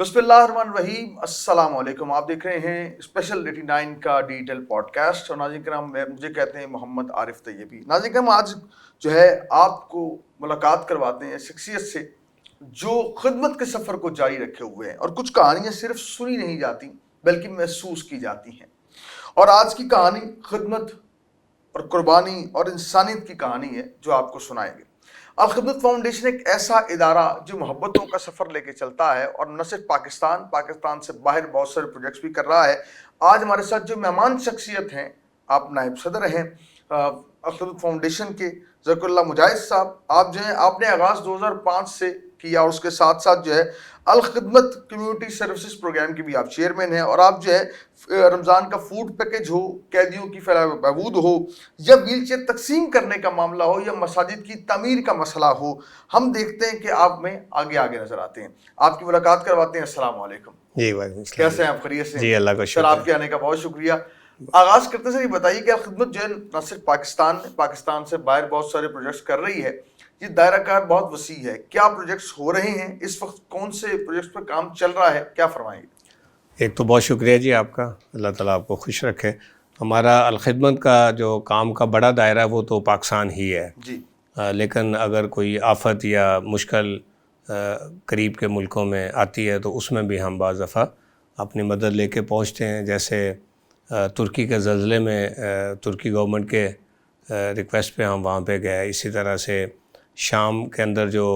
بسم اللہ الرحمن الرحیم، السلام علیکم۔ آپ دیکھ رہے ہیں اسپیشل 89 کا ڈیجیٹل پوڈ کاسٹ، اور ناظرین کرام مجھے کہتے ہیں محمد عارف طیبی۔ ناظرین کرام آج جو ہے آپ کو ملاقات کرواتے ہیں شخصیت سے جو خدمت کے سفر کو جاری رکھے ہوئے ہیں، اور کچھ کہانیاں صرف سنی نہیں جاتی بلکہ محسوس کی جاتی ہیں۔ اور آج کی کہانی خدمت اور قربانی اور انسانیت کی کہانی ہے جو آپ کو سنائیں گے۔ الخدمت فاؤنڈیشن ایک ایسا ادارہ جو محبتوں کا سفر لے کے چلتا ہے، اور نہ صرف پاکستان سے باہر بہت سارے پروجیکٹس بھی کر رہا ہے۔ آج ہمارے ساتھ جو مہمان شخصیت ہیں، آپ نائب صدر ہیں الخدمت فاؤنڈیشن کے، ذکر اللہ مجاہد صاحب۔ آپ جو ہیں آپ نے آغاز 2005 سے کیا، اور اس کے ساتھ ساتھ جو ہے الخدمت کمیونٹی سروسز پروگرام کے بھی آپ چیئرمین ہیں، اور آپ جو ہے رمضان کا فوڈ پیکج ہو، قیدیوں کی فلاح و بہبود ہو، یا ویل چیئر تقسیم کرنے کا معاملہ ہو، یا مساجد کی تعمیر کا مسئلہ ہو، ہم دیکھتے ہیں کہ آپ میں آگے نظر آتے ہیں۔ آپ کی ملاقات کرواتے ہیں۔ السلام علیکم جی وعلیکم السلام۔ کیسے ہیں آپ؟ خیریت سے؟ جی اللہ کا سر شکر۔ آپ کے آنے کا بہت شکریہ۔ آغاز کرتے سے یہ بتائیے کہ الخدمت جو ہے نہ صرف پاکستان سے باہر بہت سارے پروجیکٹس کر رہی ہے، یہ دائرہ کار بہت وسیع ہے۔ کیا پروجیکٹس ہو رہے ہیں اس وقت؟ کون سے پروجیکٹس پر کام چل رہا ہے؟ کیا فرمائیں گے؟ ایک تو بہت شکریہ جی آپ کا، اللہ تعالیٰ آپ کو خوش رکھے۔ ہمارا الخدمت کا جو کام کا بڑا دائرہ ہے وہ تو پاکستان ہی ہے جی، لیکن اگر کوئی آفت یا مشکل قریب کے ملکوں میں آتی ہے تو اس میں بھی ہم بعض دفعہ اپنی مدد لے کے پہنچتے ہیں۔ جیسے ترکی کے زلزلے میں ترکی گورنمنٹ کے ریکویسٹ پہ ہم وہاں پہ گئے۔ اسی طرح سے شام کے اندر جو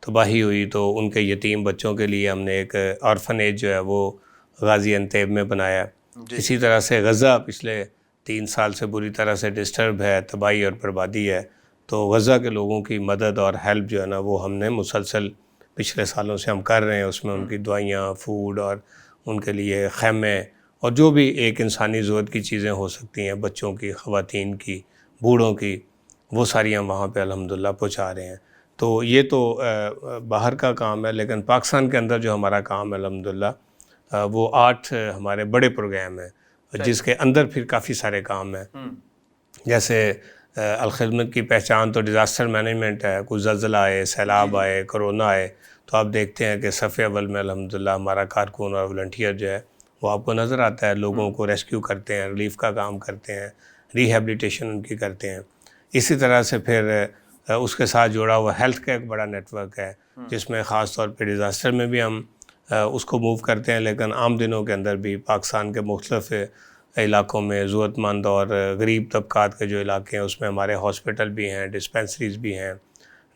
تباہی ہوئی تو ان کے یتیم بچوں کے لیے ہم نے ایک آرفنیج جو ہے وہ غازی انتیب میں بنایا۔ اسی طرح سے غزہ پچھلے 3 سال سے بری طرح سے ڈسٹرب ہے، تباہی اور بربادی ہے، تو غزہ کے لوگوں کی مدد اور ہیلپ جو ہے نا وہ ہم نے مسلسل پچھلے سالوں سے ہم کر رہے ہیں۔ اس میں ان کی دوائیاں، فوڈ اور ان کے لیے خیمے اور جو بھی ایک انسانی ضرورت کی چیزیں ہو سکتی ہیں، بچوں کی، خواتین کی، بوڑھوں کی، وہ ساری ہم وہاں پہ الحمدللہ پہنچا رہے ہیں۔ تو یہ تو باہر کا کام ہے، لیکن پاکستان کے اندر جو ہمارا کام ہے الحمدللہ وہ 8 ہمارے بڑے پروگرام ہیں جس کے اندر پھر کافی سارے کام ہیں۔ جیسے الخدمت کی پہچان تو ڈیزاسٹر مینجمنٹ ہے، کوئی زلزلہ آئے، سیلاب آئے، کرونا آئے تو آپ دیکھتے ہیں کہ صف اول میں الحمدللہ ہمارا کارکن اور والنٹیئر جو ہے وہ آپ کو نظر آتا ہے، لوگوں کو ریسکیو کرتے ہیں، ریلیف کا کام کرتے ہیں، ریہیبلیٹیشن ان کی کرتے ہیں۔ اسی طرح سے پھر اس کے ساتھ جوڑا ہوا ہیلتھ کا ایک بڑا نیٹ ورک ہے جس میں خاص طور پہ ڈیزاسٹر میں بھی ہم اس کو موو کرتے ہیں، لیکن عام دنوں کے اندر بھی پاکستان کے مختلف علاقوں میں ضرورت مند اور غریب طبقات کے جو علاقے ہیں اس میں ہمارے ہاسپٹل بھی ہیں، ڈسپینسریز بھی ہیں،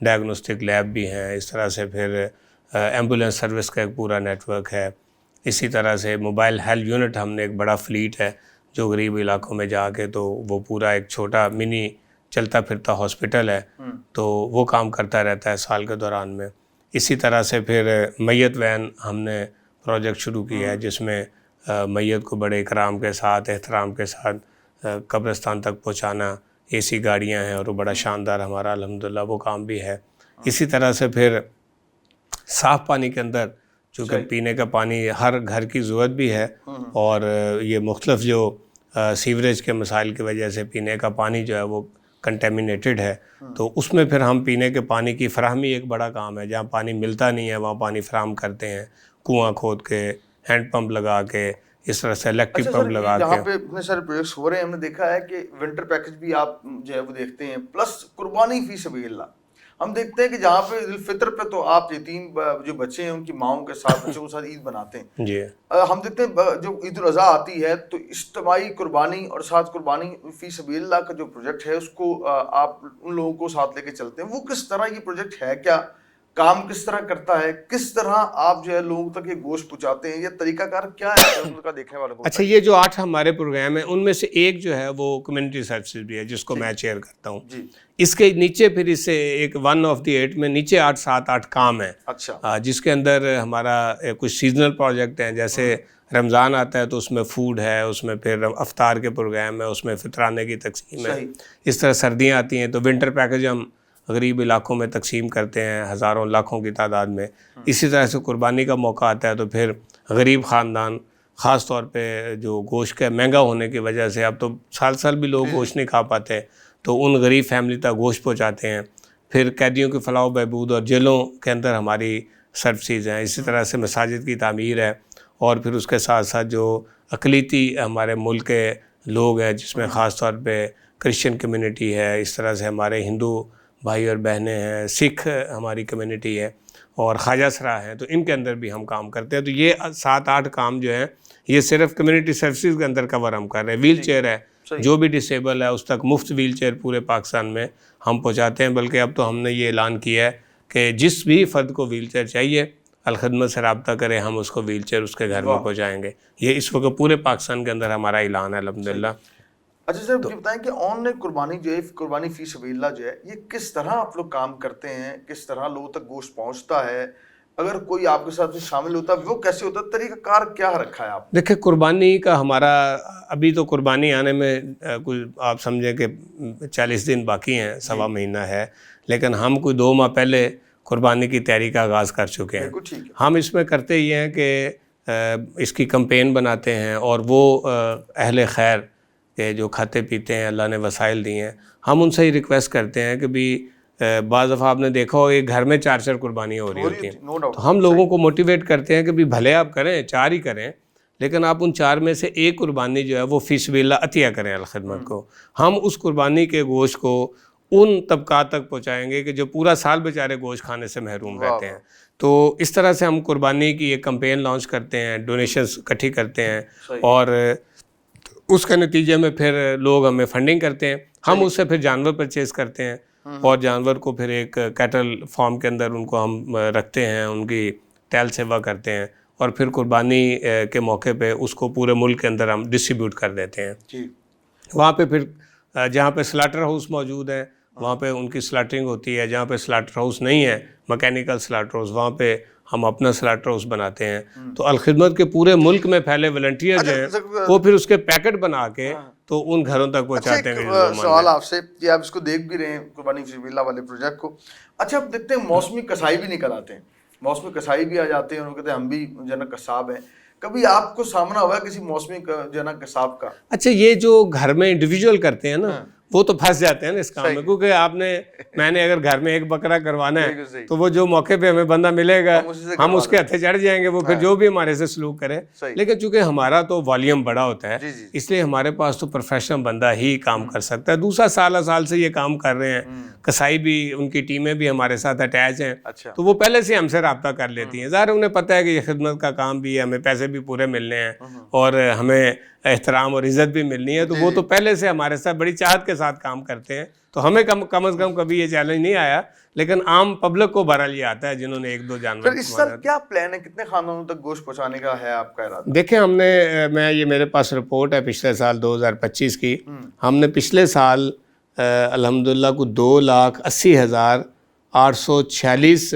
ڈائگنوسٹک لیب بھی ہیں۔ اس طرح سے پھر ایمبولینس سروس کا ایک پورا نیٹ ورک ہے۔ اسی طرح سے موبائل ہیلتھ یونٹ ہم نے ایک بڑا فلیٹ ہے جو غریب علاقوں میں جا کے تو وہ پورا ایک چھوٹا منی چلتا پھرتا ہاسپٹل ہے، تو وہ کام کرتا رہتا ہے سال کے دوران میں۔ اسی طرح سے پھر میت وین ہم نے پروجیکٹ شروع کیا ہے جس میں میت کو بڑے اکرام کے ساتھ، احترام کے ساتھ قبرستان تک پہنچانا، اے سی گاڑیاں ہیں اور وہ بڑا شاندار ہمارا الحمدللہ وہ کام بھی ہے۔ اسی طرح سے پھر صاف پانی کے اندر چونکہ پینے کا پانی ہر گھر کی ضرورت بھی ہے، اور یہ مختلف جو سیوریج کے مسائل کی وجہ سے پینے کا پانی جو ہے وہ کنٹیمنیٹڈ ہے، تو اس میں پھر ہم پینے کے پانی کی فراہمی ایک بڑا کام ہے۔ جہاں پانی ملتا نہیں ہے وہاں پانی فراہم کرتے ہیں، کنواں کھود کے، ہینڈ پمپ لگا کے، اس طرح سے الیکٹرک پمپ لگا کے۔ جہاں پہ اتنے سارے پروجیکٹس ہو رہے ہیں، ہم نے دیکھا ہے کہ ونٹر پیکج بھی آپ جو ہے وہ دیکھتے ہیں، پلس قربانی فی سبیل اللہ ہم دیکھتے ہیں کہ جہاں پہ عید الفطر پہ تو آپ یتیم جو بچے ہیں ان کی ماؤں کے ساتھ، بچوں کے ساتھ عید بناتے ہیں۔ جی ہم دیکھتے ہیں جو عید الاضحیٰ آتی ہے تو اجتماعی قربانی اور ساتھ قربانی فی سبیل اللہ کا جو پروجیکٹ ہے اس کو آپ ان لوگوں کو ساتھ لے کے چلتے ہیں۔ وہ کس طرح یہ پروجیکٹ ہے، کیا کام کس طرح کرتا ہے، کس طرح آپ جو ہے لوگوں تک یہ گوشت پہنچاتے ہیں، یہ طریقہ کار کیا ہے ان کا دیکھنے والوں کو؟ اچھا، یہ جو 8 ہمارے پروگرام ہیں ان میں سے ایک جو ہے وہ کمیونٹی سروسز بھی ہے جس کو میں چیئر کرتا ہوں۔ اس کے نیچے پھر اس سے ایک 1 آف دی 8 میں نیچے 8 کام ہیں۔ اچھا، جس کے اندر ہمارا کچھ سیزنل پروجیکٹ ہیں، جیسے رمضان آتا ہے تو اس میں فوڈ ہے، اس میں پھر افطار کے پروگرام ہے، اس میں فطرانے کی تقسیم ہے۔ اس طرح سردیاں آتی ہیں تو ونٹر پیکج ہم غریب علاقوں میں تقسیم کرتے ہیں ہزاروں لاکھوں کی تعداد میں۔ اسی طرح سے قربانی کا موقع آتا ہے تو پھر غریب خاندان، خاص طور پہ جو گوشت کا مہنگا ہونے کی وجہ سے اب تو سال بھی لوگ گوشت نہیں کھا پاتے، تو ان غریب فیملی تک گوشت پہنچاتے ہیں۔ پھر قیدیوں کی فلاح و بہبود اور جیلوں کے اندر ہماری سروسز ہیں، اسی طرح سے مساجد کی تعمیر ہے، اور پھر اس کے ساتھ ساتھ جو اقلیتی ہمارے ملک کے لوگ ہیں جس میں خاص طور پہ کرسچن کمیونٹی ہے، اس طرح سے ہمارے ہندو بھائی اور بہنیں ہیں، سکھ ہماری کمیونٹی ہے، اور خواجہ سرا ہیں، تو ان کے اندر بھی ہم کام کرتے ہیں. تو یہ 7-8 کام جو ہیں یہ صرف کمیونٹی سروسز کے اندر کور ہم کر رہے ہیں. ویل چیئر ہے، جو بھی ڈسیبل ہے اس تک مفت ویل چیئر پورے پاکستان میں ہم پہنچاتے ہیں. بلکہ اب تو ہم نے یہ اعلان کیا ہے کہ جس بھی فرد کو ویل چیئر چاہیے الخدمت سے رابطہ کرے، ہم اس کو ویل چیئر اس کے گھر میں پہنچائیں گے. یہ اس وقت پورے پاکستان کے اندر ہمارا اعلان ہے الحمدللہ. اچھا سر یہ بتائیں کہ آن لائن قربانی جو ہے، قربانی فی سبیل اللہ جو ہے، یہ کس طرح آپ لوگ کام کرتے ہیں، کس طرح لوگوں تک گوشت پہنچتا ہے؟ اگر کوئی آپ کے ساتھ شامل ہوتا ہے وہ کیسے ہوتا ہے، طریقہ کار کیا رکھا ہے آپ؟ دیکھیں قربانی کا ہمارا ابھی تو قربانی آنے میں کوئی آپ سمجھیں کہ 40 دن باقی ہیں، سوا مہینہ ہے، لیکن ہم کوئی 2 ماہ پہلے قربانی کی تیاری کا آغاز کر چکے ہیں. ہم اس میں کرتے یہ ہیں کہ اس کی کمپین بناتے ہیں، اور وہ اہل خیر کہ جو کھاتے پیتے ہیں، اللہ نے وسائل دی ہیں، ہم ان سے ہی ریکویسٹ کرتے ہیں کہ بھی بعض دفعہ آپ نے دیکھا ہو ایک گھر میں 4 قربانیاں ہو رہی ہوتی ہیں، تو ہم لوگوں کو موٹیویٹ کرتے ہیں کہ بھی بھلے آپ کریں 4 ہی کریں، لیکن آپ ان 4 میں سے ایک قربانی جو ہے وہ فی سبیل اللہ عطیہ کریں الخدمت کو. ہم اس قربانی کے گوشت کو ان طبقات تک پہنچائیں گے کہ جو پورا سال بیچارے گوشت کھانے سے محروم رہتے ہیں. تو اس طرح سے ہم قربانی کی ایک کمپین لانچ کرتے ہیں، ڈونیشنز اکٹھی کرتے ہیں، اور اس کے نتیجے میں پھر لوگ ہمیں فنڈنگ کرتے ہیں. ہم اس سے پھر جانور پرچیز کرتے ہیں، اور جانور کو پھر ایک کیٹل فارم کے اندر ان کو ہم رکھتے ہیں، ان کی ٹہل سیوا کرتے ہیں، اور پھر قربانی کے موقع پہ اس کو پورے ملک کے اندر ہم ڈسٹریبیوٹ کر دیتے ہیں. وہاں پہ پھر جہاں پہ سلاٹر ہاؤس موجود ہے وہاں پہ ان کی سلاٹرنگ ہوتی ہے، جہاں پہ سلاٹر ہاؤس نہیں ہے، مکینیکل سلاٹر ہاؤس، وہاں پہ ہم اپنا سلاٹر ہاؤس بناتے ہیں. تو الخدمت کے پورے ملک میں پھیلے والنٹیئر جو ہیں وہ پھر اس کے پیکٹ بنا کے تو ان گھروں تک پہنچاتے ہیں. سوال آپ سے کہ آپ اس کو دیکھ بھی رہے ہیں قربانی فی سبیل اللہ والے پروجیکٹ کو. اچھا اب دیکھتے ہیں موسمی کسائی بھی نکل آتے ہیں، موسمی کسائی بھی آ جاتے ہیں، انہوں کہتے ہیں ہم بھی جو ہے نا کساب ہیں. کبھی آپ کو سامنا ہوا ہے کسی موسمی جو ہے نا کساب کا؟ اچھا یہ جو گھر میں انڈیویجول کرتے ہیں نا وہ تو پھنس جاتے ہیں نا اس کام میں، کیونکہ میں نے اگر گھر میں ایک بکرا کروانا ہے تو وہ جو موقع پہ ہمیں بندہ ملے گا ہم اس کے ہتھے چڑھ جائیں گے، وہ پھر جو بھی ہمارے سے سلوک کرے. لیکن چونکہ ہمارا تو والیوم بڑا ہوتا ہے اس لیے ہمارے پاس تو پروفیشنل بندہ ہی کام کر سکتا ہے. دوسرا سال سے یہ کام کر رہے ہیں، کسائی بھی ان کی ٹیمیں بھی ہمارے ساتھ اٹیچ ہیں، تو وہ پہلے سے ہم سے رابطہ کر لیتی ہیں. ظاہر انہیں پتہ ہے کہ یہ خدمت کا کام بھی ہے، ہمیں پیسے بھی پورے ملنے ہیں اور ہمیں احترام اور عزت بھی ملنی ہے، تو وہ تو پہلے سے ہمارے ساتھ بڑی چاہت کے ساتھ کام کرتے ہیں. تو ہمیں کم از کم کبھی یہ چیلنج نہیں آیا، لیکن عام پبلک کو بہرحال یہ آتا ہے جنہوں نے 1-2 جانور. پھر اس سال کیا پلان ہے، کتنے خاندانوں تک گوشت پہنچانے کا ہے آپ کا ارادہ؟ دیکھیں یہ میرے پاس رپورٹ ہے پچھلے سال 2025 کی. ہم نے پچھلے سال الحمدللہ کو 2,80,846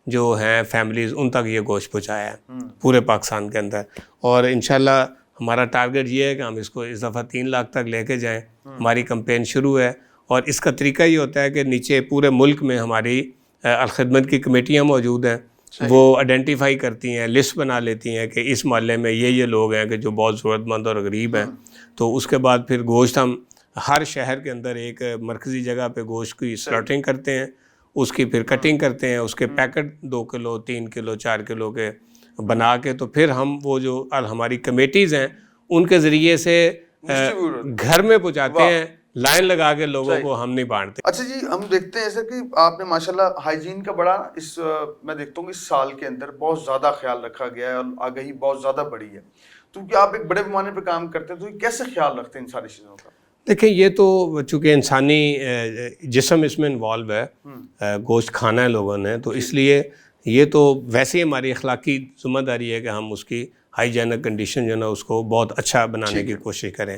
جو ہیں فیملیز ان تک یہ گوشت پہنچایا ہے پورے پاکستان کے اندر، اور انشاءاللہ ہمارا ٹارگٹ یہ ہے کہ ہم اس کو اس دفعہ 3 لاکھ تک لے کے جائیں. ہماری کمپین شروع ہے، اور اس کا طریقہ یہ ہوتا ہے کہ نیچے پورے ملک میں ہماری الخدمت کی کمیٹیاں موجود ہیں، وہ آئیڈینٹیفائی کرتی ہیں، لسٹ بنا لیتی ہیں کہ اس محلے میں یہ لوگ ہیں کہ جو بہت ضرورت مند اور غریب ہیں. تو اس کے بعد پھر گوشت ہم ہر شہر کے اندر ایک مرکزی جگہ پہ گوشت کی سلاٹرنگ کرتے ہیں، اس کی پھر کٹنگ کرتے ہیں، اس کے پیکٹ 2 کلو 3 کلو 4 کلو کے بنا کے تو پھر ہم وہ جو ہماری کمیٹیز ہیں ان کے ذریعے سے گھر میں پہنچاتے ہیں، لائن لگا کے لوگوں کو ہم نہیں بانٹتے. اچھا جی ہم دیکھتے ہیں ایسا کہ آپ نے ماشاءاللہ ہائیجین کا بڑا میں دیکھتا ہوں کہ اس سال کے اندر بہت زیادہ خیال رکھا گیا ہے اور آگہی بہت زیادہ بڑی ہے. تو کیا آپ ایک بڑے پیمانے پہ کام کرتے ہیں تو کیسے خیال رکھتے ہیں ان ساری چیزوں کا؟ دیکھیں یہ تو چونکہ انسانی جسم اس میں انوالو ہے، گوشت کھانا ہے لوگوں نے، تو اس لیے یہ تو ویسے ہی ہماری اخلاقی ذمہ داری ہے کہ ہم اس کی ہائیجینک کنڈیشن جو ہے نا اس کو بہت اچھا بنانے کی کوشش کریں.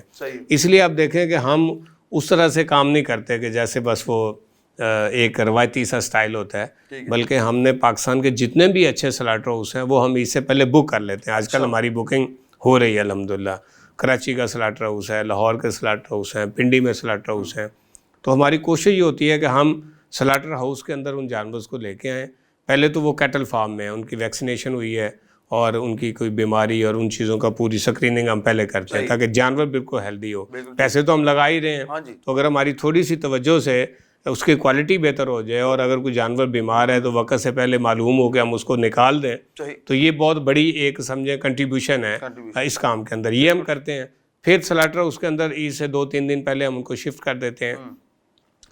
اس لیے آپ دیکھیں کہ ہم اس طرح سے کام نہیں کرتے کہ جیسے بس وہ ایک روایتی سا سٹائل ہوتا ہے، بلکہ ہم نے پاکستان کے جتنے بھی اچھے سلاٹر ہاؤس ہیں وہ ہم اس سے پہلے بک کر لیتے ہیں. آج کل ہماری بکنگ ہو رہی ہے الحمدللہ. کراچی کا سلاٹر ہاؤس ہے، لاہور کے سلاٹر ہاؤس ہیں، پنڈی میں سلاٹر ہاؤس ہیں. تو ہماری کوشش یہ ہوتی ہے کہ ہم سلاٹر ہاؤس کے اندر ان جانوروں کو لے کے آئیں. پہلے تو وہ کیٹل فارم میں ان کی ویکسینیشن ہوئی ہے اور ان کی کوئی بیماری اور ان چیزوں کا پوری سکریننگ ہم پہلے کرتے ہیں تاکہ جانور بالکل ہیلدی ہو. پیسے تو ہم لگا ہی رہے ہیں، تو اگر ہماری تھوڑی سی توجہ سے اس کی کوالٹی بہتر ہو جائے، اور اگر کوئی جانور بیمار ہے تو وقت سے پہلے معلوم ہو کہ ہم اس کو نکال دیں، تو یہ بہت بڑی ایک سمجھیں کنٹریبیوشن ہے اس کام کے اندر. یہ ہم کرتے ہیں. پھر سلاٹر اس کے اندر عید سے 2-3 دن پہلے ہم ان کو شفٹ کر دیتے ہیں.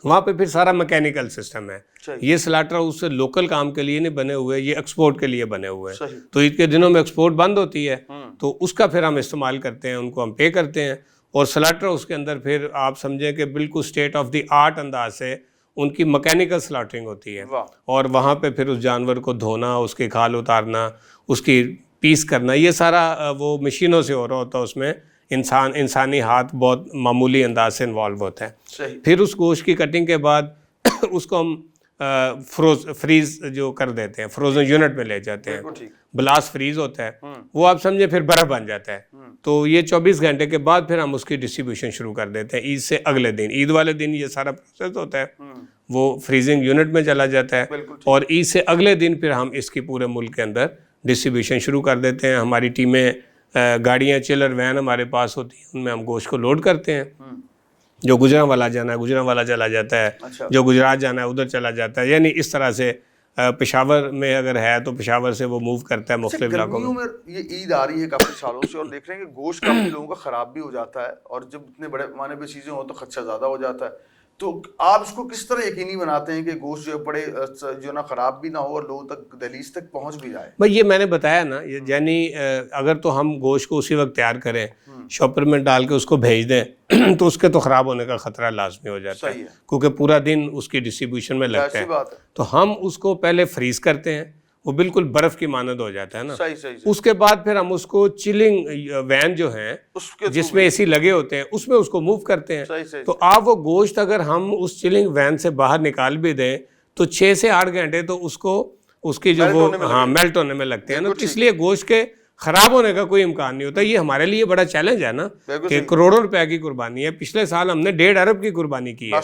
وہاں پہ پھر سارا میکینیکل سسٹم ہے. یہ سلاٹر اس لوکل کام کے لیے نہیں بنے ہوئے، یہ ایکسپورٹ کے لیے بنے ہوئے ہیں. تو عید کے دنوں میں ایکسپورٹ بند ہوتی ہے تو اس کا پھر ہم استعمال کرتے ہیں، ان کو ہم پے کرتے ہیں. اور سلاٹر اس کے اندر پھر آپ سمجھیں کہ بالکل اسٹیٹ آف دی آرٹ انداز سے ان کی مکینیکل سلاٹرنگ ہوتی ہے. اور وہاں پہ پھر اس جانور کو دھونا، اس کی کھال اتارنا، اس کی پیس کرنا، یہ سارا وہ مشینوں سے ہو رہا ہوتا ہے. اس میں انسانی ہاتھ بہت معمولی انداز سے انوالو ہوتا ہے. پھر اس گوشت کی کٹنگ کے بعد اس کو ہم فریز جو کر دیتے ہیں، فروزن یونٹ میں لے جاتے ہیں. بلاس فریز ہوتا ہے وہ آپ سمجھے پھر برف بن جاتا ہے. تو یہ 24 گھنٹے کے بعد پھر ہم اس کی ڈسٹریبیوشن شروع کر دیتے ہیں. عید سے اگلے دن، عید والے دن یہ سارا پروسیس ہوتا ہے، وہ فریزنگ یونٹ میں چلا جاتا ہے. اور عید سے اگلے دن پھر ہم اس کی پورے ملک کے اندر ڈسٹریبیوشن شروع کر دیتے ہیں. ہماری ٹیمیں، گاڑیاں، چلر وین ہمارے پاس ہوتی ہیں، ان میں ہم گوشت کو لوڈ کرتے ہیں. جو گجرانوالا جانا ہے گجرانوالا چلا جاتا ہے، جو گجرات جانا ہے ادھر چلا جاتا ہے. یعنی اس طرح سے پشاور میں اگر ہے تو پشاور سے وہ موو کرتا ہے مختلف علاقوں میں. یہ عید آ رہی ہے کافی سالوں سے، اور دیکھ رہے ہیں کہ گوشت کافی لوگوں کا خراب بھی ہو جاتا ہے، اور جب اتنے بڑے پیمانے پہ چیزیں ہوں تو خدشہ زیادہ ہو جاتا ہے. تو آپ اس کو کس طرح یقینی بناتے ہیں کہ گوشت جو بڑے جو نا خراب بھی نہ ہو اور لوگوں تک دہلیز تک پہنچ بھی جائے؟ بھائی یہ میں نے بتایا نا، یعنی اگر تو ہم گوشت کو اسی وقت تیار کریں، شاپر میں ڈال کے اس کو بھیج دیں تو اس کے تو خراب ہونے کا خطرہ لازمی ہو جاتا ہے، کیونکہ پورا دن اس کی ڈسٹریبیوشن میں لگتا ہے. تو ہم اس کو پہلے فریز کرتے ہیں، وہ بالکل برف کی مانند ہو جاتا ہے نا. اس کے بعد پھر ہم اس کو چلنگ وین جو ہیں جس میں اے سی لگے ہوتے ہیں اس میں اس کو موو کرتے ہیں. تو آپ وہ گوشت اگر ہم اس چلنگ وین سے باہر نکال بھی دیں تو 6 سے 8 گھنٹے تو اس کی جو وہ میلٹ ہونے میں لگتے ہیں نا. تو اس لیے گوشت کے خراب ہونے کا کوئی امکان نہیں ہوتا. یہ ہمارے لیے بڑا چیلنج ہے نا کہ کروڑوں روپے کی قربانی ہے. پچھلے سال ہم نے 1.5 ارب کی قربانی کی ہے.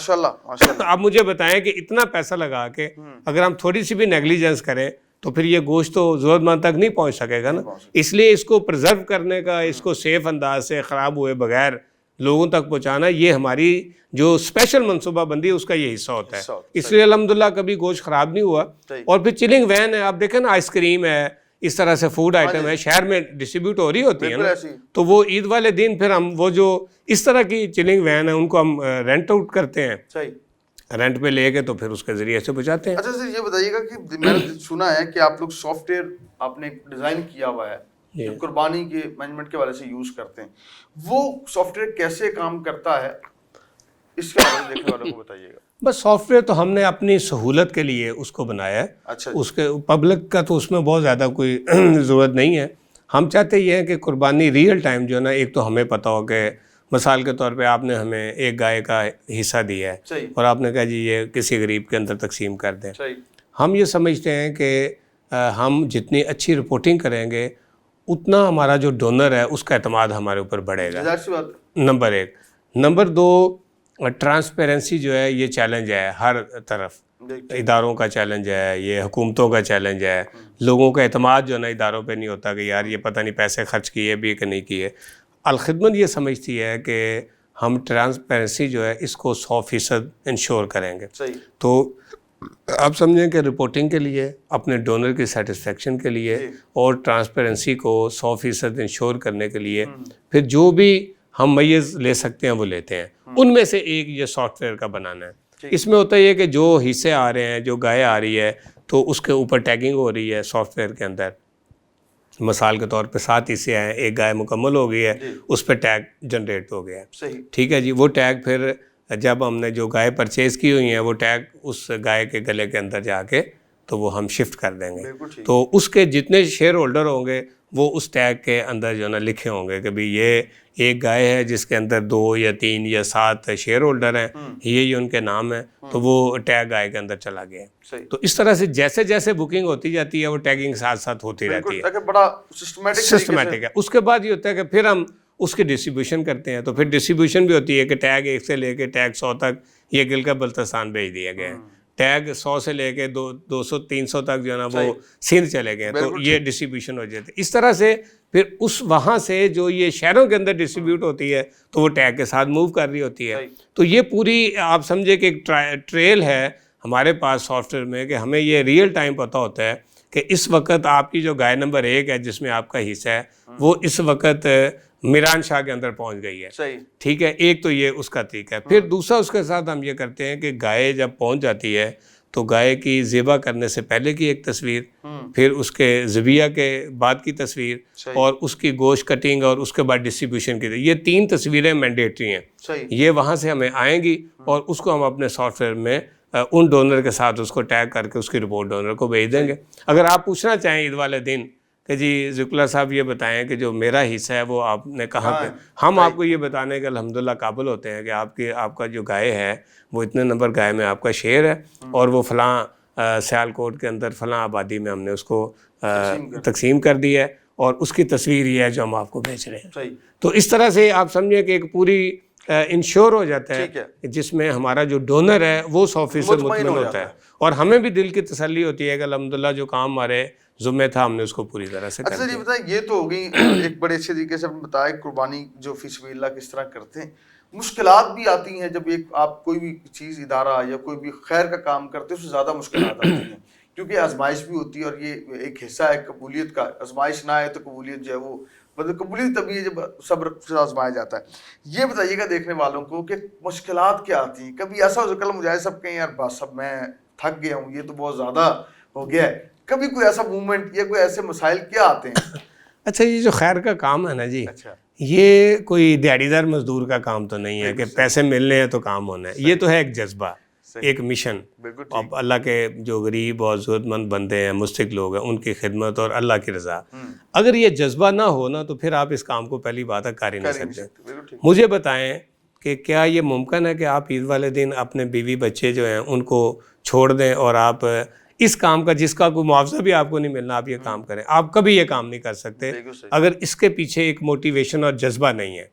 آپ مجھے بتائیں کہ اتنا پیسہ لگا کے اگر ہم تھوڑی سی بھی نیگلیجنس کریں تو پھر یہ گوشت تو ضرورت مند تک نہیں پہنچ سکے گا نا. اس لیے اس کو پرزرو کرنے کا، اس کو سیف انداز سے خراب ہوئے بغیر لوگوں تک پہنچانا، یہ ہماری جو اسپیشل منصوبہ بندی ہے اس کا یہ حصہ ہوتا ہے. اس لیے الحمدللہ کبھی گوشت خراب نہیں ہوا. اور پھر چلنگ وین ہے، آپ دیکھیں نا، آئس کریم ہے، اس طرح سے فوڈ آئٹم ہے، شہر میں ڈسٹریبیوٹ ہو رہی ہوتی ہے نا. تو وہ عید والے دن پھر ہم وہ جو اس طرح کی چلنگ وین ہے ان کو ہم رینٹ آؤٹ کرتے ہیں، رینٹ پہ لے کے تو پھر اس کے ذریعے سے پہنچاتے ہیں. اچھا سر یہ بتائیے گا کہ میں نے سنا ہے کہ آپ لوگ سافٹ ویئر آپ نے ڈیزائن کیا ہوا ہے جو قربانی کے مینجمنٹ کے والے سے یوز کرتے ہیں، وہ سافٹ ویئر کیسے کام کرتا ہے اس کے بارے میں دیکھنے والوں کو بتائیے گا. بس سافٹ ویئر تو ہم نے اپنی سہولت کے لیے اس کو بنایا ہے. اس کے پبلک کا تو اس میں بہت زیادہ کوئی ضرورت نہیں ہے. ہم چاہتے یہ ہیں کہ قربانی ریئل ٹائم جو ہے نا، ایک تو ہمیں پتہ ہو کہ مثال کے طور پہ آپ نے ہمیں ایک گائے کا حصہ دیا ہے اور آپ نے کہا جی یہ کسی غریب کے اندر تقسیم کر دیں. ہم یہ سمجھتے ہیں کہ ہم جتنی اچھی رپورٹنگ کریں گے اتنا ہمارا جو ڈونر ہے اس کا اعتماد ہمارے اوپر بڑھے گا. نمبر 1. نمبر 2، ٹرانسپیرنسی جو ہے یہ چیلنج ہے ہر طرف. اداروں کا چیلنج ہے، یہ حکومتوں کا چیلنج ہے. لوگوں کا اعتماد جو ہے نا اداروں پہ نہیں ہوتا کہ یار یہ پتہ نہیں پیسے خرچ کیے بھی کہ نہیں کیے. الخدمت یہ سمجھتی ہے کہ ہم ٹرانسپیرنسی جو ہے اس کو 100% انشور کریں گے. تو آپ سمجھیں کہ رپورٹنگ کے لیے، اپنے ڈونر کی سیٹسفیکشن کے لیے اور ٹرانسپیرنسی کو 100% انشور کرنے کے لیے پھر جو بھی ہم میز لے سکتے ہیں وہ لیتے ہیں. ان میں سے ایک یہ سافٹ ویئر کا بنانا ہے. اس میں ہوتا یہ کہ جو حصے آ رہے ہیں، جو گائے آ رہی ہے تو اس کے اوپر ٹیگنگ ہو رہی ہے سافٹ ویئر کے اندر. مثال کے طور پہ 7 حصے آئے، ایک گائے مکمل ہو گئی ہے، اس پہ ٹیگ جنریٹ ہو گیا ہے. ٹھیک ہے جی. وہ ٹیگ پھر جب ہم نے جو گائے پرچیز کی ہوئی ہیں وہ ٹیگ اس گائے کے گلے کے اندر جا کے تو وہ ہم شفٹ کر دیں گے. تو اس کے جتنے شیئر ہولڈر ہوں گے وہ اس ٹیگ کے اندر جو ہے نا لکھے ہوں گے کہ بھئی یہ ایک گائے ہے جس کے اندر 2 یا 3 یا 7 شیئر ہولڈر ہیں، یہ ان کے نام ہیں، تو وہ ٹیگ گائے کے اندر چلا گیا ہے. تو اس طرح سے جیسے جیسے بکنگ ہوتی جاتی ہے وہ ٹیگنگ ساتھ ساتھ ہوتی رہتی ہے. بڑا سسٹمیٹک ہے. اس کے بعد یہ ہوتا ہے کہ پھر ہم اس کی ڈسٹریبیوشن کرتے ہیں. تو پھر ڈسٹریبیوشن بھی ہوتی ہے کہ ٹیگ 1 سے لے کے ٹیگ 100 تک یہ گلگت بلتستان بھیج دیا گیا ہے. ٹیگ 100 سے لے کے 200 300 تک جو ہے نا وہ سندھ چلے گئے, تو یہ ڈسٹریبیوشن ہو جاتے. اس طرح سے پھر اس وہاں سے جو یہ شہروں کے اندر ڈسٹریبیوٹ ہوتی ہے تو وہ ٹیگ کے ساتھ موو کر رہی ہوتی ہے. تو یہ پوری آپ سمجھے کہ ایک ٹریل ہے ہمارے پاس سافٹ ویئر میں, کہ ہمیں یہ ریئل ٹائم پتہ ہوتا ہے کہ اس وقت آپ کی جو گائے نمبر 1 ہے جس میں آپ کا حصہ ہے وہ اس وقت میران شاہ کے اندر پہنچ گئی ہے. ٹھیک ہے, ایک تو یہ اس کا طریقہ ہے. پھر دوسرا اس کے ساتھ ہم یہ کرتے ہیں کہ گائے جب پہنچ جاتی ہے تو گائے کی ذبح کرنے سے پہلے کی ایک تصویر, پھر اس کے ذبیحہ کے بعد کی تصویر, اور اس کی گوشت کٹنگ, اور اس کے بعد ڈسٹریبیوشن کی. یہ 3 تصویریں مینڈیٹری ہیں. یہ وہاں سے ہمیں آئیں گی اور اس کو ہم اپنے سافٹ ویئر میں ان ڈونر کے ساتھ اس کو ٹیگ کر کے اس کی رپورٹ ڈونر کو بھیج دیں گے. اگر آپ پوچھنا چاہیں عید والے دن کہ جی ذکر اللہ صاحب یہ بتائیں کہ جو میرا حصہ ہے وہ آپ نے کہاں پہ, ہم آپ کو یہ بتانے کے الحمدللہ قابل ہوتے ہیں کہ آپ کا جو گائے ہے وہ اتنے نمبر گائے میں آپ کا شیئر ہے, اور وہ فلاں سیالکوٹ کے اندر فلاں آبادی میں ہم نے اس کو تقسیم کر دی ہے, اور اس کی تصویر یہ ہے جو ہم آپ کو بھیج رہے ہیں. تو اس طرح سے آپ سمجھیں کہ ایک پوری انشور ہو جاتا ہے جس میں ہمارا جو ڈونر ہے وہ 100% مطمئن ہوتا ہے, اور ہمیں بھی دل کی تسلی ہوتی ہے کہ الحمدللہ جو کام ہمارے ذمہ تھا ہم نے اس کو پوری طرح سے کر دیا. اچھا جی بتائیں, یہ تو ہو گئی ایک بڑے اچھے طریقے سے آپ نے بتایا قربانی جو فی سبیل اللہ کس طرح کرتے ہیں. مشکلات بھی آتی ہیں جب ایک آپ کوئی بھی چیز ادارہ یا کوئی بھی خیر کا کام کرتے ہیں, اس سے زیادہ مشکلات آتی ہیں کیونکہ آزمائش بھی ہوتی ہے, اور یہ ایک حصہ ہے قبولیت کا. آزمائش نہ آئے تو قبولیت جو ہے وہ مطلب قبولیت تبھی ہے جب صبر سے آزمایا جاتا ہے. یہ بتائیے گا دیکھنے والوں کو کہ مشکلات کیا آتی ہیں. کبھی ایسا ہو کل مجاہد صاحب کہیں یار بس اب میں تھک گیا ہوں, یہ تو بہت زیادہ ہو گیا ہے, کبھی کوئی ایسا موومنٹ یا کوئی ایسے مسائل کیا آتے ہیں؟ اچھا, یہ جو خیر کا کام ہے نا جی, یہ کوئی دیہڑی دار مزدور کا کام تو نہیں ہے کہ پیسے ملنے ہیں تو کام ہونا ہے. یہ تو ہے ایک جذبہ, ایک مشن. اب اللہ کے جو غریب اور ضرورت مند بندے ہیں, مستحق لوگ ہیں, ان کی خدمت اور اللہ کی رضا. اگر یہ جذبہ نہ ہو نا تو پھر آپ اس کام کو پہلی بات ہے کر ہی نہیں سکتے. مجھے بتائیں کہ کیا یہ ممکن ہے کہ آپ عید والے دن اپنے بیوی بچے جو ہیں ان کو چھوڑ دیں اور آپ اس کام کا, جس کا کوئی معاوضہ بھی آپ کو نہیں ملنا, آپ یہ کام کریں؟ آپ کبھی یہ کام نہیں کر سکتے اگر اس کے پیچھے ایک موٹیویشن اور جذبہ نہیں ہے.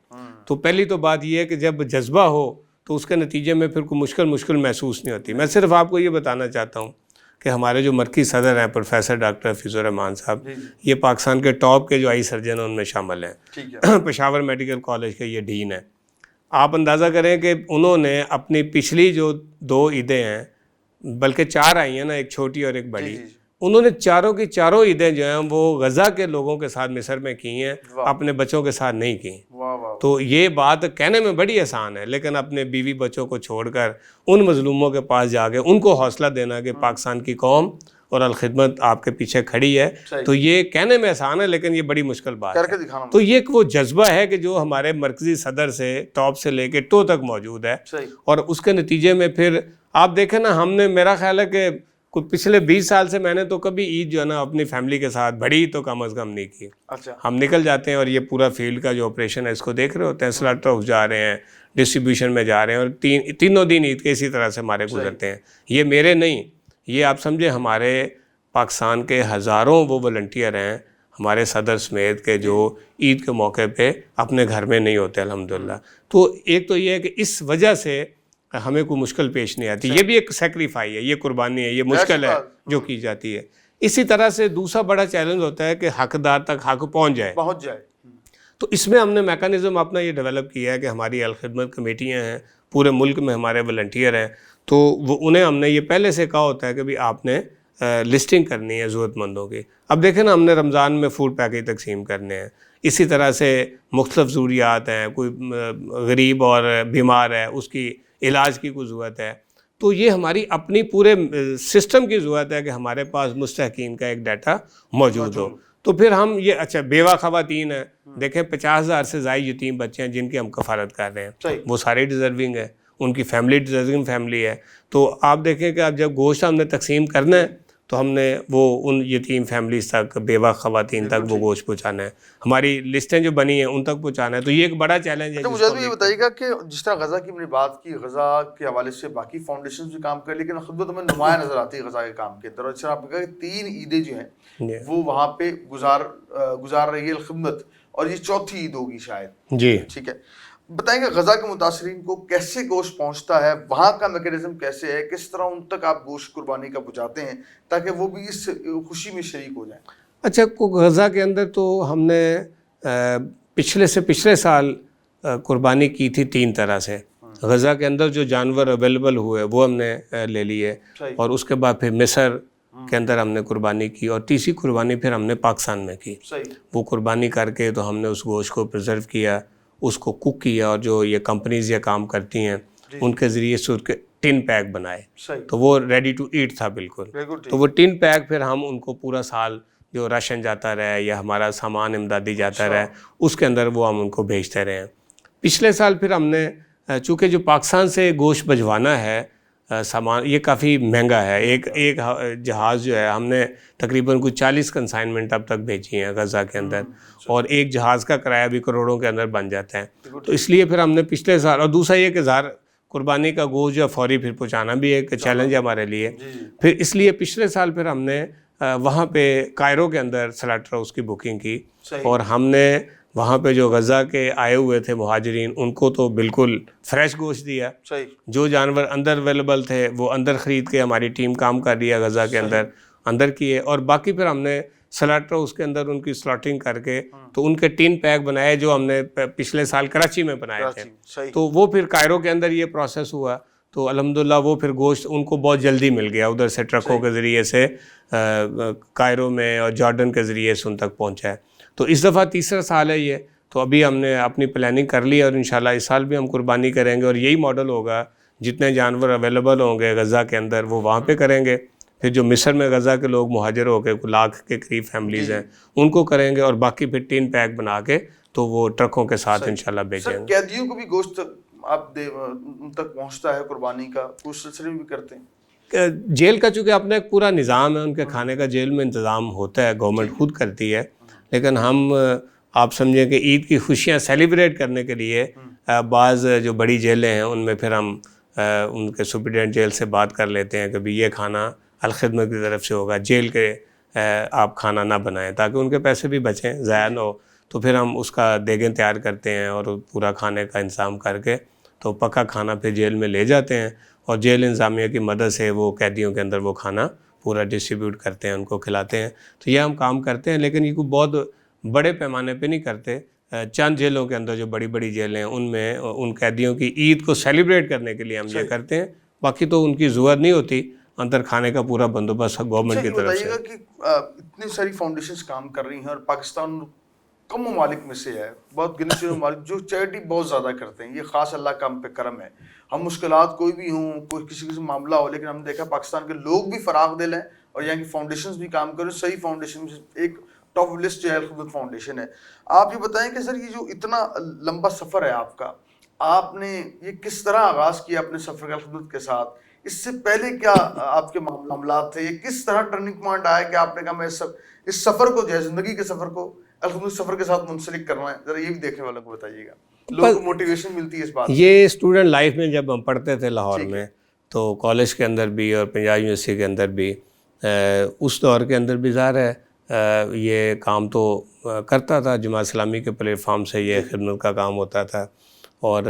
تو پہلی تو بات یہ ہے کہ جب جذبہ ہو تو اس کے نتیجے میں پھر کوئی مشکل محسوس نہیں ہوتی. میں صرف آپ کو یہ بتانا چاہتا ہوں کہ ہمارے جو مرکزی صدر ہیں پروفیسر ڈاکٹر حفیظ الرحمان صاحب, یہ پاکستان کے ٹاپ کے جو آئی سرجن ہیں ان میں شامل ہیں. پشاور میڈیکل کالج کے یہ ڈین ہیں. آپ اندازہ کریں کہ انہوں نے اپنی پچھلی جو 2 عیدیں ہیں, بلکہ 4 آئی ہیں نا, ایک چھوٹی اور ایک بڑی, انہوں نے چاروں کی چاروں عیدیں جو ہیں وہ غزہ کے لوگوں کے ساتھ مصر میں کی ہیں, اپنے بچوں کے ساتھ نہیں کی. تو یہ بات کہنے میں بڑی آسان ہے, لیکن اپنے بیوی بچوں کو چھوڑ کر ان مظلوموں کے پاس جا کے ان کو حوصلہ دینا کہ پاکستان کی قوم اور الخدمت آپ کے پیچھے کھڑی ہے, تو یہ کہنے میں آسان ہے لیکن یہ بڑی مشکل بات ہے. تو یہ ایک وہ جذبہ ہے کہ جو ہمارے مرکزی صدر سے ٹاپ سے لے کے ٹو تک موجود ہے, اور اس کے نتیجے میں پھر آپ دیکھیں نا, ہم نے, میرا خیال ہے کہ پچھلے 20 سال سے میں نے تو کبھی عید جو ہے نا اپنی فیملی کے ساتھ بڑی تو کم از کم نہیں کی. ہم نکل جاتے ہیں اور یہ پورا فیلڈ کا جو آپریشن ہے اس کو دیکھ رہے ہوتے ہیں, سلاٹر ہاؤس جا رہے ہیں, ڈسٹریبیوشن میں جا رہے ہیں, اور تینوں دن عید کے اسی طرح سے ہمارے گزرتے ہیں. یہ میرے نہیں, یہ آپ سمجھیں ہمارے پاکستان کے ہزاروں وہ والنٹیئر ہیں ہمارے صدر سمیت کے جو عید کے موقع پہ اپنے گھر میں نہیں ہوتے الحمدللہ. تو ایک تو یہ ہے کہ اس وجہ سے ہمیں کوئی مشکل پیش نہیں آتی. یہ بھی ایک سیکریفائی ہے, یہ قربانی ہے, یہ مشکل ہے جو کی جاتی ہے. اسی طرح سے دوسرا بڑا چیلنج ہوتا ہے کہ حقدار تک حق پہنچ جائے. تو اس میں ہم نے میکانزم اپنا یہ ڈیولپ کیا ہے کہ ہماری الخدمت کمیٹیاں ہیں, پورے ملک میں ہمارے والنٹیئر ہیں, تو وہ انہیں ہم نے یہ پہلے سے کہا ہوتا ہے کہ بھی آپ نے لسٹنگ کرنی ہے ضرورت مندوں کی. اب دیکھیں نا, ہم نے رمضان میں فوڈ پیکیج تقسیم کرنے ہیں, اسی طرح سے مختلف ضروریات ہیں, کوئی غریب اور بیمار ہے اس کی علاج کی کوئی ضرورت ہے, تو یہ ہماری اپنی پورے سسٹم کی ضرورت ہے کہ ہمارے پاس مستحقین کا ایک ڈیٹا موجود ہو. تو پھر ہم یہ, اچھا بیوہ خواتین ہیں, دیکھیں 50,000 سے زائد یتیم بچے ہیں جن کی ہم کفالت کر رہے ہیں, وہ سارے ڈیزرونگ ہیں, ان کی فیملی ڈیزرونگ فیملی ہے. تو آپ دیکھیں کہ اب جب گوشت ہم نے تقسیم کرنا ہے تو ہم نے وہ ان یتیم فیملیز تک, بیوہ خواتین تک وہ گوشت پہنچانا ہے, ہماری لسٹیں جو بنی ہیں ان تک پہنچانا ہے. تو یہ ایک بڑا چیلنج ہے. تو مجھے یہ بتائیے گا کہ جس طرح غزہ کی ہم نے بات کی, غزہ کے حوالے سے باقی فاؤنڈیشنز بھی کام کر, لیکن خدمت ہمیں نمایاں نظر آتی ہے غزہ کے کام کے اندر. اور جس طرح آپ نے کہا کہ 3 عیدیں جو ہیں وہ وہاں پہ گزار رہی ہے الخدمت, اور یہ 4تھی عید ہوگی شاید. جی ٹھیک ہے. بتائیں گے غزہ کے متاثرین کو کیسے گوشت پہنچتا ہے, وہاں کا میکینزم کیسے ہے, کس طرح ان تک آپ گوشت قربانی کا پہنچاتے ہیں تاکہ وہ بھی اس خوشی میں شریک ہو جائیں؟ اچھا, غزہ کے اندر تو ہم نے پچھلے سال قربانی کی تھی 3 طرح سے. غزہ کے اندر جو جانور اویلیبل ہوئے وہ ہم نے لے لیے, اور اس کے بعد پھر مصر کے اندر ہم نے قربانی کی, اور تیسری قربانی پھر ہم نے پاکستان میں کی. وہ قربانی کر کے تو ہم نے اس گوشت کو پریزرو کیا, اس کو کوک کیا, اور جو یہ کمپنیز یہ کام کرتی ہیں ان کے ذریعے سے اس کے ٹن پیک بنائے, تو وہ ریڈی ٹو ایٹ تھا بالکل. تو وہ ٹن پیک پھر ہم ان کو پورا سال جو راشن جاتا رہے یا ہمارا سامان امدادی جاتا رہے اس کے اندر وہ ہم ان کو بھیجتے رہے ہیں. پچھلے سال پھر ہم نے چونکہ جو پاکستان سے گوشت بھجوانا ہے سامان, یہ کافی مہنگا ہے. ایک جہاز جو ہے ہم نے تقریباً کچھ 40 کنسائنمنٹ اب تک بھیجی ہیں غزہ کے اندر, اور ایک جہاز کا کرایہ بھی کروڑوں کے اندر بن جاتا ہے. تو اس لیے پھر ہم نے پچھلے سال, اور دوسرا یہ کہ قربانی کا گوشت جو فوری پھر پہنچانا بھی ایک چیلنج ہے ہمارے لیے. پھر اس لیے پچھلے سال پھر ہم نے وہاں پہ کائرو کے اندر سلیٹر ہاؤس کی بکنگ کی, اور ہم نے وہاں پہ جو غزہ کے آئے ہوئے تھے مہاجرین ان کو تو بالکل فریش گوشت دیا. جو جانور اندر اویلیبل تھے وہ اندر خرید کے ہماری ٹیم کام کر رہی ہے غزہ کے اندر کیے, اور باقی پھر ہم نے سلیٹر ہاؤس کے اندر ان کی سلاٹنگ کر کے تو ان کے ٹین پیک بنائے جو ہم نے پچھلے سال کراچی میں بنائے تھے. تو وہ پھر کائرو کے اندر یہ پروسیس ہوا, تو الحمدللہ وہ پھر گوشت ان کو بہت جلدی مل گیا, ادھر سے ٹرکوں کے ذریعے سے کائرو میں اور جارڈن کے ذریعے سے ان تک پہنچا ہے. تو اس دفعہ تیسرا سال ہے یہ, تو ابھی ہم نے اپنی پلاننگ کر لی, اور انشاءاللہ اس سال بھی ہم قربانی کریں گے, اور یہی ماڈل ہوگا, جتنے جانور اویلیبل ہوں گے غزہ کے اندر وہ وہاں پہ کریں گے. پھر جو مصر میں غزہ کے لوگ مہاجر ہو کے 1 لاکھ کے قریب فیملیز ہیں ان کو کریں گے, اور باقی پھر 3 پیک بنا کے تو وہ ٹرکوں کے ساتھ انشاءاللہ بھیجیں گے. قیدیوں کو بھی گوشت آپ ان تک پہنچتا ہے قربانی کا, اس سلسلے میں بھی کرتے ہیں؟ جیل کا چونکہ اپنا ایک پورا نظام ہے, ان کے کھانے کا جیل میں انتظام ہوتا ہے, گورنمنٹ خود کرتی ہے, لیکن ہم آپ سمجھیں کہ عید کی خوشیاں سیلیبریٹ کرنے کے لیے بعض جو بڑی جیلیں ہیں ان میں پھر ہم ان کے سپرڈینٹ جیل سے بات کر لیتے ہیں کہ بھی یہ کھانا الخدمت کی طرف سے ہوگا, جیل کے آپ کھانا نہ بنائیں تاکہ ان کے پیسے بھی بچیں, ضائع نہ ہو. تو پھر ہم اس کا دیگیں تیار کرتے ہیں اور پورا کھانے کا انتظام کر کے تو پکا کھانا پھر جیل میں لے جاتے ہیں, اور جیل انتظامیہ کی مدد سے وہ قیدیوں کے اندر وہ کھانا پورا ڈسٹریبیوٹ کرتے ہیں, ان کو کھلاتے ہیں. تو یہ ہم کام کرتے ہیں, لیکن یہ کوئی بہت بڑے پیمانے پہ نہیں کرتے. چند جیلوں کے اندر جو بڑی جیلیں ہیں ان میں ان قیدیوں کی عید کو سیلیبریٹ کرنے کے لیے ہم یہ کرتے ہیں, باقی تو ان کی ضرورت نہیں ہوتی, اندر کھانے کا پورا بندوبست گورنمنٹ کی طرف سے. بتائیے گا کہ اتنی ساری فاؤنڈیشنز کام کر رہی ہیں, اور پاکستان کم ممالک میں سے ہے, بہت گنے چنے ممالک جو چیریٹی بہت زیادہ کرتے ہیں, یہ خاص اللہ کا ہم پہ کرم ہے. ہم مشکلات کوئی بھی ہوں, کوئی کسی قسم معاملہ ہو, لیکن ہم نے دیکھا پاکستان کے لوگ بھی فراخ دل ہیں, اور یہاں کی فاؤنڈیشنز بھی کام کریں. صحیح فاؤنڈیشن میں ایک ٹاپ لسٹ جو ہے الخدمت فاؤنڈیشن ہے. آپ یہ بتائیں کہ سر یہ جو اتنا لمبا سفر ہے آپ کا, آپ نے یہ کس طرح آغاز کیا اپنے سفر کا الخدمت کے ساتھ؟ اس سے پہلے کیا آپ کے معاملات تھے, یہ کس طرح ٹرننگ پوائنٹ آیا کہ آپ نے کہا میں اس سفر کو جو ہے زندگی کے سفر کو الخدمت سفر کے ساتھ منسلک کرنا ہے؟ ذرا یہ بھی دیکھنے والوں کو بتائیے گا, لوگوں کو موٹیویشن ملتی ہے اس بات. یہ اسٹوڈنٹ لائف میں جب ہم پڑھتے تھے لاہور میں, تو کالج کے اندر بھی اور پنجاب یونیورسٹی کے اندر بھی, اس دور کے اندر بھی ظاہر ہے یہ کام تو کرتا تھا, جماعت اسلامی کے پلیٹ فارم سے یہ خدمت کا کام ہوتا تھا, اور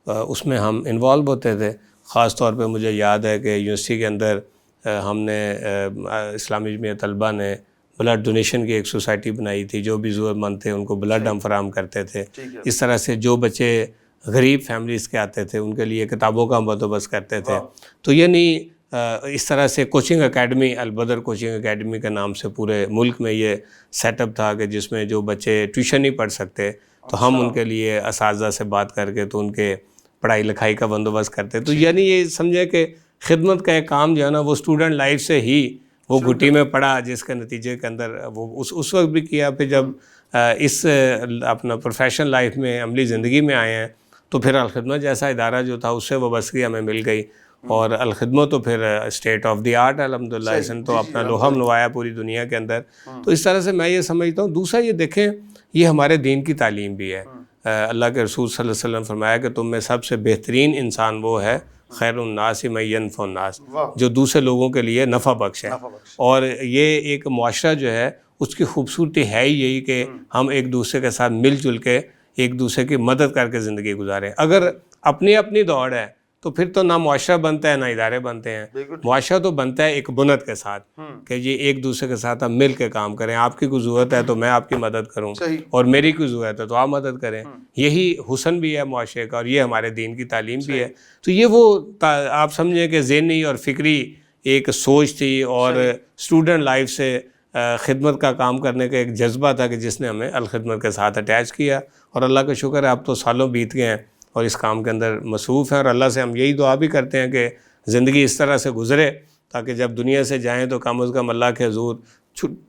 اس میں ہم انوالو ہوتے تھے. خاص طور پہ مجھے یاد ہے کہ یونیورسٹی کے اندر ہم نے اسلامی جمعیت طلبہ نے بلڈ ڈونیشن کی ایک سوسائٹی بنائی تھی, جو بھی ضرورت مند تھے ان کو بلڈ ہم فراہم کرتے تھے. اس طرح سے جو بچے غریب فیملیز کے آتے تھے ان کے لیے کتابوں کا بندوبست کرتے تھے. تو یہ نہیں اس طرح سے کوچنگ اکیڈمی, البدر کوچنگ اکیڈمی کے نام سے پورے ملک میں یہ سیٹ اپ تھا کہ جس میں جو بچے ٹیوشن نہیں پڑھ سکتے تو ہم ان کے لیے اساتذہ سے بات کر کے تو ان کے پڑھائی لکھائی کا بندوبست کرتے. تو یعنی یہ سمجھے کہ خدمت کا ایک کام جو ہے نا وہ اسٹوڈنٹ لائف سے ہی وہ گھٹی میں پڑا, جس کے نتیجے کے اندر وہ اس وقت بھی کیا. پھر جب اس اپنا پروفیشنل لائف میں عملی زندگی میں آئے ہیں تو پھر الخدمت جیسا ادارہ جو تھا اس سے وابستگی ہمیں مل گئی, اور الخدمت تو پھر اسٹیٹ آف دی آرٹ الحمدللہ, اس نے تو اپنا لوہا منوایا پوری دنیا کے اندر. تو اس طرح سے میں یہ سمجھتا ہوں. دوسرا یہ دیکھیں, یہ ہمارے دین کی تعلیم بھی ہے. اللہ کے رسول صلی اللہ علیہ وسلم فرمایا کہ تم میں سب سے بہترین انسان وہ ہے خیر الناس من ینفع الناس, جو دوسرے لوگوں کے لیے نفع بخش ہے. اور یہ ایک معاشرہ جو ہے اس کی خوبصورتی ہے ہی یہی کہ ہم ایک دوسرے کے ساتھ مل جل کے ایک دوسرے کی مدد کر کے زندگی گزاریں. اگر اپنی اپنی دوڑ ہے تو پھر تو نہ معاشرہ بنتا ہے نہ ادارے بنتے ہیں. معاشرہ تو بنتا ہے ایک بنیاد کے ساتھ کہ یہ ایک دوسرے کے ساتھ ہم مل کے کام کریں. آپ کی کوئی ضرورت ہے تو میں آپ کی مدد کروں, اور میری کوئی ضرورت ہے تو آپ مدد کریں. یہی حسن بھی ہے معاشرے کا, اور یہ ہمارے دین کی تعلیم بھی ہے. تو یہ وہ آپ سمجھیں کہ ذہنی اور فکری ایک سوچ تھی, اور اسٹوڈنٹ لائف سے خدمت کا کام کرنے کا ایک جذبہ تھا کہ جس نے ہمیں الخدمت کے ساتھ اٹیچ کیا. اور اللہ کا شکر ہے اب تو سالوں بیت گئے ہیں اور اس کام کے اندر مصروف ہیں, اور اللہ سے ہم یہی دعا بھی کرتے ہیں کہ زندگی اس طرح سے گزرے تاکہ جب دنیا سے جائیں تو کم از کم اللہ کے حضور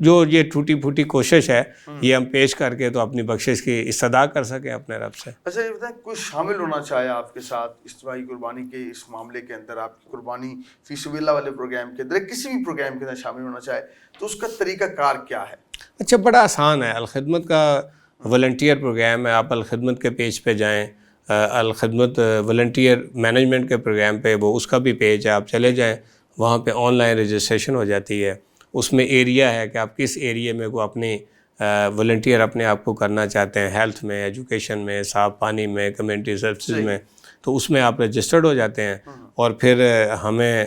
جو یہ ٹوٹی پھوٹی کوشش ہے یہ ہم پیش کر کے تو اپنی بخشش کی استدا کر سکیں اپنے رب سے. اچھا یہ بتائیں, کوئی شامل ہونا چاہے آپ کے ساتھ اجتماعی قربانی کے اس معاملے کے اندر, آپ کی قربانی فی سبیل اللہ والے پروگرام کے اندر, کسی بھی پروگرام کے اندر شامل ہونا چاہے تو اس کا طریقہ کار کیا ہے؟ اچھا بڑا آسان ہے. الخدمت کا والنٹیئر پروگرام ہے, آپ الخدمت کے پیج پہ جائیں, الخدمت والنٹیئر مینجمنٹ کے پروگرام پہ وہ اس کا بھی پیج ہے, آپ چلے جائیں, وہاں پہ آن لائن رجسٹریشن ہو جاتی ہے. اس میں ایریا ہے کہ آپ کس ایریے میں کو اپنی والنٹیئر اپنے آپ کو کرنا چاہتے ہیں, ہیلتھ میں, ایجوکیشن میں, صاف پانی میں, کمیونٹی سروسز میں, تو اس میں آپ رجسٹرڈ ہو جاتے ہیں. اور پھر ہمیں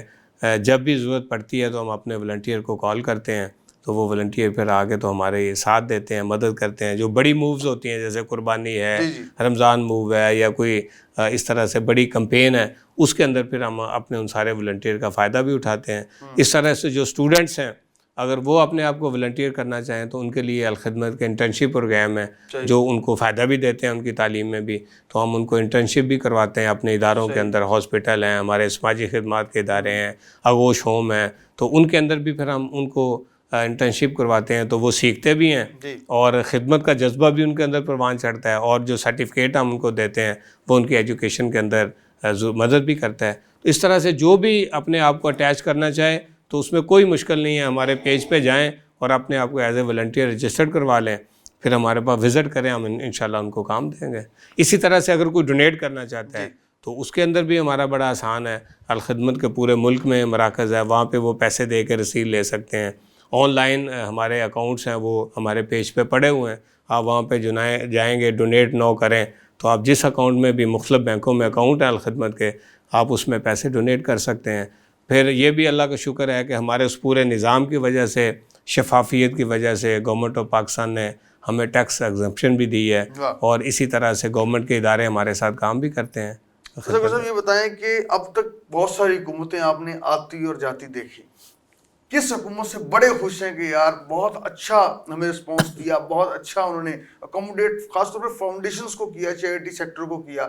جب بھی ضرورت پڑتی ہے تو ہم اپنے والنٹیئر کو کال کرتے ہیں, تو وہ والنٹیئر پھر آگے تو ہمارے ساتھ دیتے ہیں, مدد کرتے ہیں. جو بڑی مووز ہوتی ہیں جیسے قربانی ہے, رمضان موو ہے, یا کوئی اس طرح سے بڑی کمپین ہے, اس کے اندر پھر ہم اپنے ان سارے والنٹیئر کا فائدہ بھی اٹھاتے ہیں. اس طرح سے جو اسٹوڈنٹس ہیں اگر وہ اپنے آپ کو والنٹیئر کرنا چاہیں تو ان کے لیے الخدمت کا انٹرنشپ پروگرام ہے جو ان کو فائدہ بھی دیتے ہیں ان کی تعلیم میں بھی. تو ہم ان کو انٹرنشپ بھی کرواتے ہیں اپنے اداروں کے اندر. ہاسپٹل ہیں, ہمارے سماجی خدمات کے ادارے ہیں, آغوش ہوم ہیں, تو ان کے اندر بھی پھر ہم ان کو انٹرنشپ کرواتے ہیں. تو وہ سیکھتے بھی ہیں اور خدمت کا جذبہ بھی ان کے اندر پروان چڑھتا ہے, اور جو سرٹیفکیٹ ہم ان کو دیتے ہیں وہ ان کی ایجوکیشن کے اندر مدد بھی کرتا ہے. تو اس طرح سے جو بھی اپنے آپ کو اٹیچ کرنا چاہے تو اس میں کوئی مشکل نہیں ہے. ہمارے پیج پہ جائیں اور اپنے آپ کو ایز اے والنٹیئر رجسٹرڈ کروا لیں, پھر ہمارے پاس وزٹ کریں, ہم انشاءاللہ ان کو کام دیں گے. اسی طرح سے اگر کوئی ڈونیٹ کرنا چاہتا ہے تو اس کے اندر بھی ہمارا بڑا آسان ہے. الخدمت کے پورے ملک میں مراکز ہے, وہاں پہ وہ پیسے دے کے رسید لے سکتے ہیں. آن لائن ہمارے اکاؤنٹس ہیں وہ ہمارے پیج پہ پڑے ہوئے ہیں, آپ وہاں پہ جائیں گے, ڈونیٹ نو کریں, تو آپ جس اکاؤنٹ میں بھی, مختلف بینکوں میں اکاؤنٹ ہے الخدمت کے, آپ اس میں پیسے ڈونیٹ کر سکتے ہیں. پھر یہ بھی اللہ کا شکر ہے کہ ہمارے اس پورے نظام کی وجہ سے, شفافیت کی وجہ سے, گورنمنٹ آف پاکستان نے ہمیں ٹیکس ایگزمپشن بھی دی ہے, اور اسی طرح سے گورنمنٹ کے ادارے ہمارے ساتھ کام بھی کرتے ہیں. صاحب یہ بتائیں کہ اب تک بہت ساری حکومتیں آپ نے آتی اور جاتی دیکھی, کس حکومت سے بڑے خوش ہیں کہ یار بہت اچھا ہمیں رسپانس دیا, بہت اچھا انہوں نے اکوموڈیٹ خاص طور پہ فاؤنڈیشنز کو کیا, چیریٹی سیکٹر کو کیا,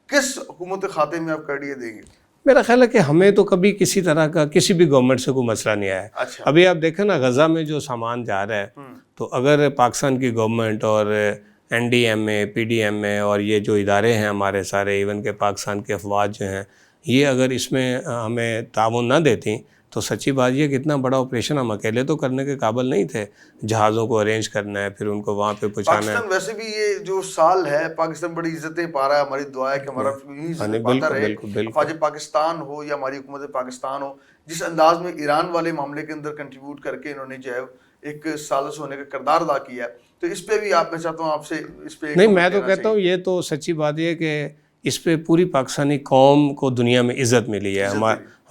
کس حکومت خاتے میں آپ کریڈیا دیں گے؟ میرا خیال ہے کہ ہمیں تو کبھی کسی طرح کا کسی بھی گورنمنٹ سے کوئی مسئلہ نہیں آیا ہے. ابھی آپ دیکھیں نا غزہ میں جو سامان جا رہا ہے, تو اگر پاکستان کی گورنمنٹ اور این ڈی ایم اے, پی ڈی ایم اے اور یہ جو ادارے ہیں ہمارے سارے, ایون کہ پاکستان کے افواج جو ہیں, یہ اگر اس میں ہمیں تعاون نہ دیتی تو سچی بات یہ کہ اتنا بڑا آپریشن ہم اکیلے تو کرنے کے قابل نہیں تھے. جہازوں کو ارینج کرنا ہے, پھر ان کو وہاں پہ پہنچانا ہے. پاکستان ویسے بھی یہ جو سال ہے پاکستان بڑی عزتیں پا رہا ہے, ہماری دعا ہے کہ ہمارا عزت پاتا رہے. افواج پاکستان ہو یا ہماری حکومت پاکستان ہو, جس انداز میں ایران والے معاملے کے اندر کنٹریبیوٹ کر کے انہوں نے جو ہے ایک سالس ہونے کا کردار ادا کیا ہے, تو اس پہ بھی آپ, میں چاہتا ہوں آپ سے اس پہ. نہیں, میں تو کہتا ہوں یہ تو سچی بات یہ کہ اس پہ پوری پاکستانی قوم کو دنیا میں عزت ملی ہے.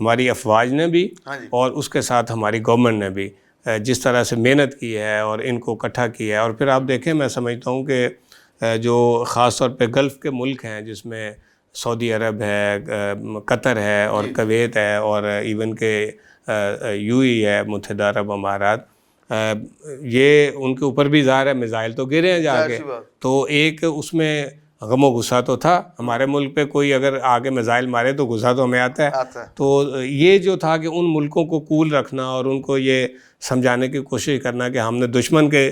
ہماری افواج نے بھی اور اس کے ساتھ ہماری گورنمنٹ نے بھی جس طرح سے محنت کی ہے اور ان کو اکٹھا کیا ہے. اور پھر آپ دیکھیں, میں سمجھتا ہوں کہ جو خاص طور پہ گلف کے ملک ہیں جس میں سعودی عرب ہے, قطر ہے اور کویت ہے, اور ایون کہ یو ای ہے, متحدہ عرب امارات, یہ ان کے اوپر بھی ظاہر ہے میزائل تو گرے ہیں جا کے, تو ایک اس میں غم و غصہ تو تھا. ہمارے ملک پہ کوئی اگر آگے میزائل مارے تو غصہ تو ہمیں آتا ہے. تو یہ جو تھا کہ ان ملکوں کو کول رکھنا اور ان کو یہ سمجھانے کی کوشش کرنا کہ ہم نے دشمن کے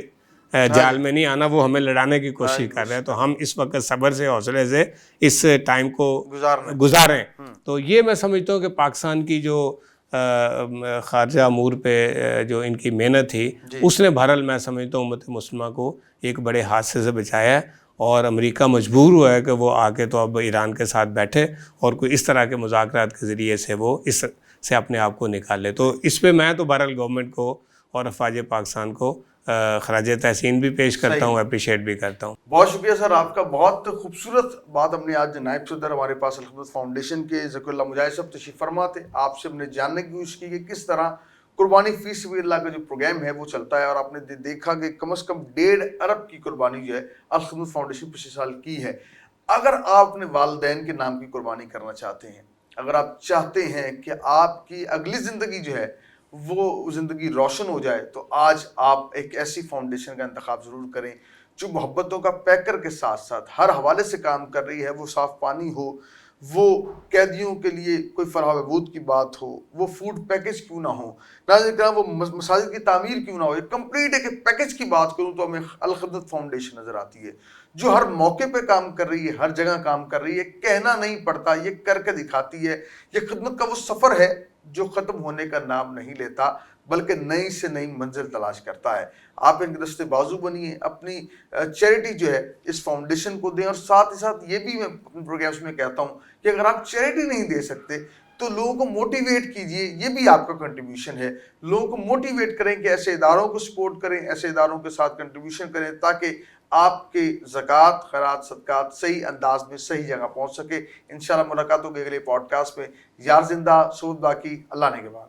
جال میں نہیں آنا, وہ ہمیں لڑانے کی کوشش کر رہے ہیں, تو ہم اس وقت صبر سے, حوصلے سے اس ٹائم کو گزاریں. تو یہ میں سمجھتا ہوں کہ پاکستان کی جو خارجہ امور پہ جو ان کی محنت تھی, اس نے بہرحال میں سمجھتا ہوں امت مسلمہ کو ایک بڑے حادثے سے بچایا ہے. اور امریکہ مجبور ہوا ہے کہ وہ آگے تو اب ایران کے ساتھ بیٹھے اور کوئی اس طرح کے مذاکرات کے ذریعے سے وہ اس سے اپنے آپ کو نکالے. تو اس پہ میں تو بہرحال گورنمنٹ کو اور افواج پاکستان کو خراج تحسین بھی پیش کرتا ہوں, اپریشیٹ بھی کرتا ہوں. بہت شکریہ سر آپ کا. بہت خوبصورت بات ہم نے آج نائب صدر ہمارے پاس الخدمت فاؤنڈیشن کے ذکر اللہ مجاہد صاحب تشریف فرما تھے, آپ سے ہم نے جاننے کی کوشش کی کہ کس طرح قربانی فی سبیل اللہ کا جو پروگرام ہے وہ چلتا ہے, اور آپ نے دیکھا کہ کم از کم 1.5 ارب کی قربانی جو ہے الخدمت فاؤنڈیشن پچھلے سال کی ہے. اگر آپ اپنے والدین کے نام کی قربانی کرنا چاہتے ہیں, اگر آپ چاہتے ہیں کہ آپ کی اگلی زندگی جو ہے وہ زندگی روشن ہو جائے, تو آج آپ ایک ایسی فاؤنڈیشن کا انتخاب ضرور کریں جو محبتوں کا پیکر کے ساتھ ساتھ ہر حوالے سے کام کر رہی ہے. وہ صاف پانی ہو, وہ قیدیوں کے لیے کوئی فلاح و بہبود کی بات ہو, وہ فوڈ پیکج کیوں نہ ہو, ناظرین کرام وہ مساجد کی تعمیر کیوں نہ ہو, یہ کمپلیٹ ایک پیکج کی بات کروں تو ہمیں الخدمت فاؤنڈیشن نظر آتی ہے جو ہر موقع پہ کام کر رہی ہے, ہر جگہ کام کر رہی ہے. کہنا نہیں پڑتا, یہ کر کے دکھاتی ہے. یہ خدمت کا وہ سفر ہے جو ختم ہونے کا نام نہیں لیتا بلکہ نئی سے نئی منزل تلاش کرتا ہے. آپ ان کے دستے بازو بنیے, اپنی چیریٹی جو ہے اس فاؤنڈیشن کو دیں, اور ساتھ ہی ساتھ یہ بھی میں اپنے پروگرامس میں کہتا ہوں کہ اگر آپ چیریٹی نہیں دے سکتے تو لوگوں کو موٹیویٹ کیجئے, یہ بھی آپ کا کنٹریبیوشن ہے. لوگوں کو موٹیویٹ کریں کہ ایسے اداروں کو سپورٹ کریں, ایسے اداروں کے ساتھ کنٹریبیوشن کریں تاکہ آپ کے زکوٰۃ, خیرات, صدقات صحیح انداز میں صحیح جگہ پہنچ سکے. انشاءاللہ ملاقات ہوگی اگلے پوڈ کاسٹ میں. یار زندہ سود باقی, اللہ نے کے بعد.